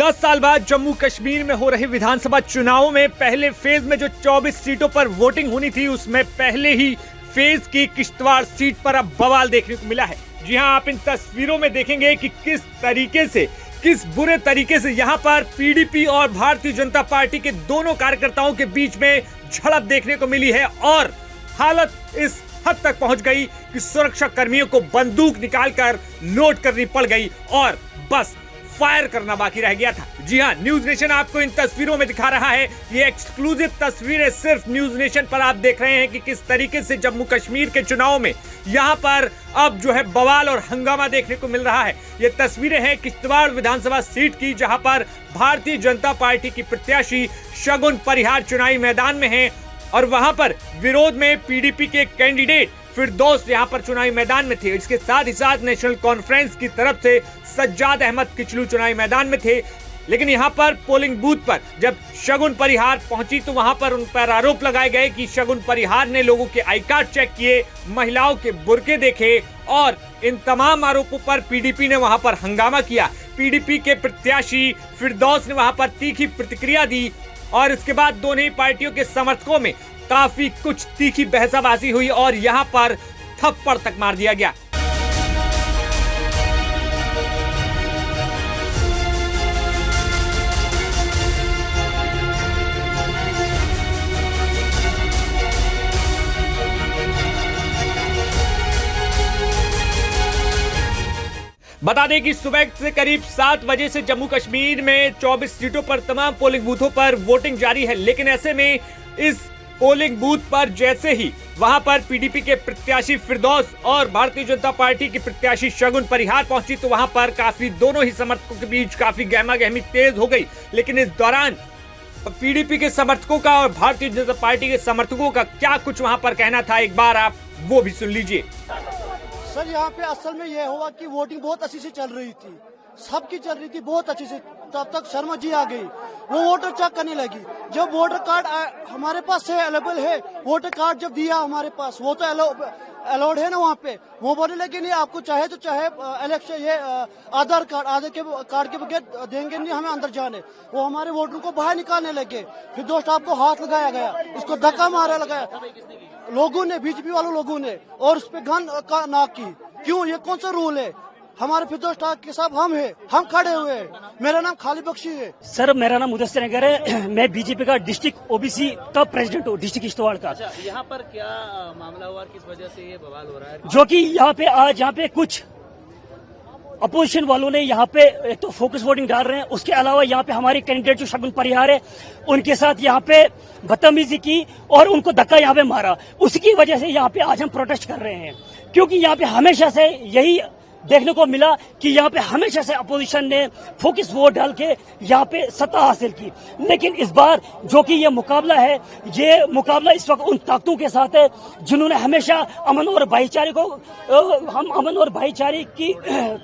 10 साल बाद जम्मू कश्मीर में हो रहे विधानसभा चुनावों में पहले फेज में जो 24 सीटों पर वोटिंग होनी थी, उसमें पहले ही फेज की किश्तवाड़ सीट पर अब बवाल देखने को मिला है। जी हां, आप इन तस्वीरों में देखेंगे कि किस बुरे तरीके से यहां पर पीडीपी और भारतीय जनता पार्टी के दोनों कार्यकर्ताओं के बीच में झड़प देखने को मिली है और हालत इस हद तक पहुंच गई कि सुरक्षा कर्मियों को बंदूक निकालकर लोड करनी पड़ गई और बस फायर करना बाकी रह गया था। जी हां, न्यूज नेशन आपको इन तस्वीरों में दिखा रहा है। ये एक्सक्लूसिव तस्वीरें सिर्फ न्यूज नेशन पर आप देख रहे हैं कि किस तरीके से जम्मू कश्मीर के चुनाव में यहां पर अब जो है बवाल और हंगामा देखने को मिल रहा है। ये तस्वीरें हैं किश्तवाड़ विधानसभा सीट की, जहां पर भारतीय जनता पार्टी की प्रत्याशी शगुन परिहार चुनावी मैदान में है और वहां पर विरोध में पीडीपी के कैंडिडेट फिरदौस यहां पर चुनावी मैदान में थे। इसके साथ ही साथ नेशनल कॉन्फ्रेंस की तरफ से सज्जाद अहमद किचलू चुनावी मैदान में थे। लेकिन यहां पर पोलिंग बूथ पर जब शगुन परिहार पहुंची तो वहां पर उन पर आरोप लगाए गए कि शगुन परिहार ने लोगों के आई कार्ड चेक किए, महिलाओं के बुर्के देखे और इन तमाम आरोपों पर पीडीपी ने वहां पर हंगामा किया। पीडीपी के प्रत्याशी फिरदौस ने वहां पर तीखी प्रतिक्रिया दी और इसके बाद दोनों ही पार्टियों के समर्थकों में काफी कुछ तीखी बहसाबाजी हुई और यहां पर थप्पड़ तक मार दिया गया। बता दें कि सुबह से करीब 7 बजे से जम्मू कश्मीर में 24 सीटों पर तमाम पोलिंग बूथों पर वोटिंग जारी है। लेकिन ऐसे में इस पोलिंग बूथ पर जैसे ही वहां पर पीडीपी के प्रत्याशी फिरदौस और भारतीय जनता पार्टी की प्रत्याशी शगुन परिहार पहुंची तो वहां पर काफी दोनों ही समर्थकों के बीच काफी गहमा गहमी तेज हो गई। लेकिन इस दौरान पीडीपी के समर्थकों का और भारतीय जनता पार्टी के समर्थकों का क्या कुछ वहां पर कहना था, एक बार आप वो भी सुन लीजिए। सर, यहाँ पे असल में यह हुआ कि वोटिंग बहुत अच्छी से चल रही थी, सबकी चल रही थी बहुत अच्छी से। तब तक शर्मा जी आ गई, वो वोटर चेक करने लगी। जब वोटर कार्ड हमारे पास है, अवेलेबल है, वोटर कार्ड जब दिया हमारे पास, वो तो अलाउड है ना वहाँ पे। वो बोलने लगे नहीं, आपको चाहे तो चाहे इलेक्शन ये आधार कार्ड के बगैर देंगे नहीं, हमें अंदर जाने। वो हमारे वोटर को बाहर निकालने लगे। फिर दोस्त आपको हाथ लगाया गया, उसको धक्का मारा लगाया लोगों ने, बीजेपी वालों लोगों ने, और उस पर गन का नाक की। क्यों? ये कौन सा रूल है? हमारे फिरदौस टाक के साथ हम खड़े हुए हैं। मेरा नाम खालिद बख्शी है। सर, मेरा नाम मुदस्सिर नगर है। मैं बीजेपी का डिस्ट्रिक्ट ओबीसी का प्रेसिडेंट हूँ, डिस्ट्रिक्ट किश्तवाड़ का। अच्छा, यहाँ पर क्या मामला हुआ, किस वजह से ये बवाल हो रहा है? जो कि यहाँ पे आज यहाँ पे कुछ अपोजिशन वालों ने यहाँ पे एक तो फोकस वोटिंग डाल रहे हैं, उसके अलावा यहाँ पे हमारे कैंडिडेट जो शगुन परिहार है उनके साथ यहाँ पे बदतमीजी की और उनको धक्का यहाँ पे मारा। उसकी वजह से यहाँ पे आज हम प्रोटेस्ट कर रहे हैं, क्योंकि यहाँ पे हमेशा से यही देखने को मिला कि यहाँ पे हमेशा से अपोजिशन ने फोकस वोट डाल के यहाँ पे सत्ता हासिल की। लेकिन इस बार जो कि ये मुकाबला है, ये मुकाबला इस वक्त उन ताकतों के साथ है जिन्होंने हमेशा अमन और भाईचारे को अमन और भाईचारे की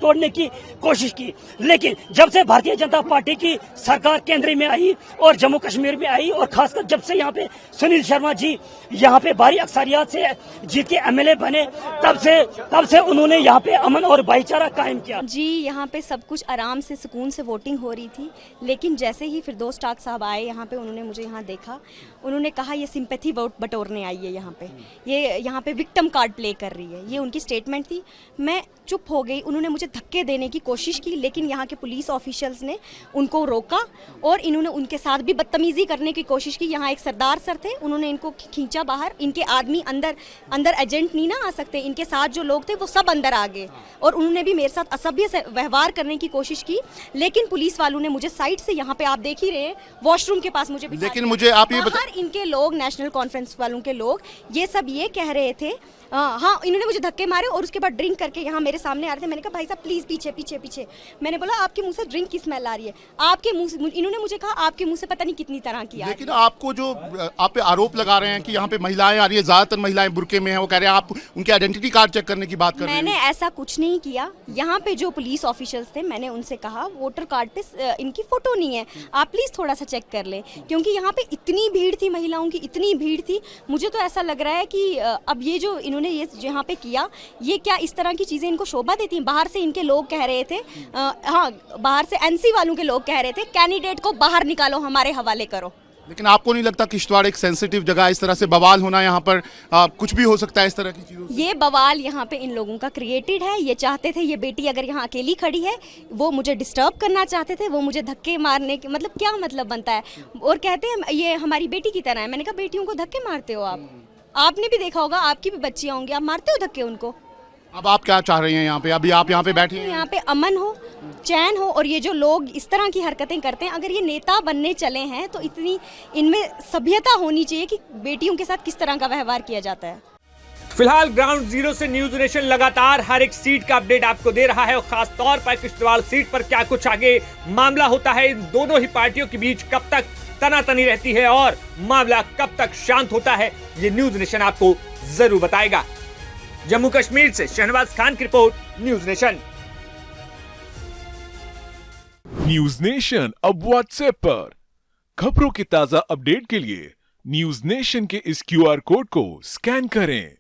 तोड़ने की कोशिश की। लेकिन जब से भारतीय जनता पार्टी की सरकार केंद्र में आई और जम्मू कश्मीर में आई और खासकर जब से यहाँ पे सुनील शर्मा जी यहाँ पे भारी अक्सरियत से जीत के एमएलए बने, तब से उन्होंने यहाँ पे अमन और भाईचारा कायम किया। जी, यहाँ पे सब कुछ आराम से सुकून से वोटिंग हो रही थी। लेकिन जैसे ही फिरदौस टाक साहब आए यहाँ पे, उन्होंने मुझे यहाँ देखा, उन्होंने कहा ये सिंपैथी वोट बटोरने आई है यहाँ पे, ये यहाँ पे विक्टिम कार्ड प्ले कर रही है, ये उनकी स्टेटमेंट थी। मैं चुप हो गई। उन्होंने मुझे धक्के देने की कोशिश की, लेकिन यहाँ के पुलिस ऑफिशियल्स ने उनको रोका और इन्होंने उनके साथ भी बदतमीजी करने की कोशिश की। यहाँ एक सरदार सर थे, उन्होंने इनको खींचा बाहर। इनके आदमी अंदर एजेंट नहीं ना आ सकते, इनके साथ जो लोग थे वो सब अंदर आ गए और उन्होंने भी मेरे साथ असभ्य से व्यवहार करने की कोशिश की। लेकिन पुलिस वालों ने मुझे साइड से, यहाँ पे आप देख ही रहे हैं, वॉशरूम के पास मुझे बिठा। लेकिन मुझे आप ये इनके लोग, नेशनल कॉन्फ्रेंस वालों के लोग, ये सब ये कह रहे थे, हाँ, इन्होंने मुझे धक्के मारे और उसके बाद ड्रिंक करके यहाँ मेरे सामने आ रहे थे। मैंने कहा भाई साहब प्लीज पीछे पीछे पीछे। मैंने बोला आपके मुंह से ड्रिंक की स्मेल आ रही है, आपके मुंह से। इन्होंने मुझे कहा आपके मुंह से पता नहीं कितनी तरह की। लेकिन आपको जो आप पे आरोप लगा रहे हैं कि यहाँ पे महिलाएं आ रही है, ज्यादातर महिलाएं बुर्के में हैं, वो कह रहे हैं आप उनके आइडेंटिटी कार्ड चेक करने की बात कर रहे हैं। मैंने ऐसा कुछ नहीं किया। यहाँ पे जो पुलिस ऑफिशियल्स थे, मैंने उनसे कहा वोटर कार्ड पे इनकी फोटो नहीं है, आप प्लीज थोड़ा सा चेक कर लें, क्योंकि यहाँ पे इतनी भीड़ थी, महिलाओं की इतनी भीड़ थी। मुझे तो ऐसा लग रहा है कि अब ये जो इन्होंने इन्होंने ये यहाँ पे किया, ये क्या इस तरह की चीज़ें इनको शोभा देती हैं? बाहर से इनके लोग कह रहे थे, हाँ बाहर से एनसी वालों के लोग कह रहे थे कैंडिडेट को बाहर निकालो, हमारे हवाले करो। लेकिन आपको नहीं लगता किश्तवाड़ एक सेंसिटिव जगह, इस तरह से बवाल होना यहाँ पर कुछ भी हो सकता है इस तरह की चीज़ों से? ये बवाल यहाँ पे इन लोगों का क्रिएटेड है। ये चाहते थे ये बेटी अगर यहाँ अकेली खड़ी है, वो मुझे डिस्टर्ब करना चाहते थे, वो मुझे धक्के मारने के, मतलब क्या मतलब बनता है? और कहते हैं ये हमारी बेटी की तरह है। मैंने कहा बेटियों को धक्के मारते हो आप? आपने भी देखा होगा, आपकी भी बच्चियाँ होंगी, आप मारते हो धक्के उनको? अब आप क्या चाह रहे हैं यहाँ पे? अभी आप यहाँ पे बैठे हैं, यहाँ पे अमन हो, चैन हो, और ये जो लोग इस तरह की हरकतें करते हैं, अगर ये नेता बनने चले हैं तो इतनी इनमें सभ्यता होनी चाहिए कि बेटियों के साथ किस तरह का व्यवहार किया जाता है। फिलहाल ग्राउंड जीरो से न्यूज नेशन लगातार हर एक सीट का अपडेट आपको दे रहा है, और खास तौर पर किश्तवाड़ सीट पर क्या कुछ आगे मामला होता है, इन दोनों ही पार्टियों के बीच कब तक तनातनी रहती है और मामला कब तक शांत होता है, ये न्यूज नेशन आपको जरूर बताएगा। जम्मू कश्मीर से शहनवाज खान की report, news nation. News nation अब व्हाट्सएप पर खबरों के ताजा अपडेट के लिए न्यूज नेशन के इस QR कोड को स्कैन करें।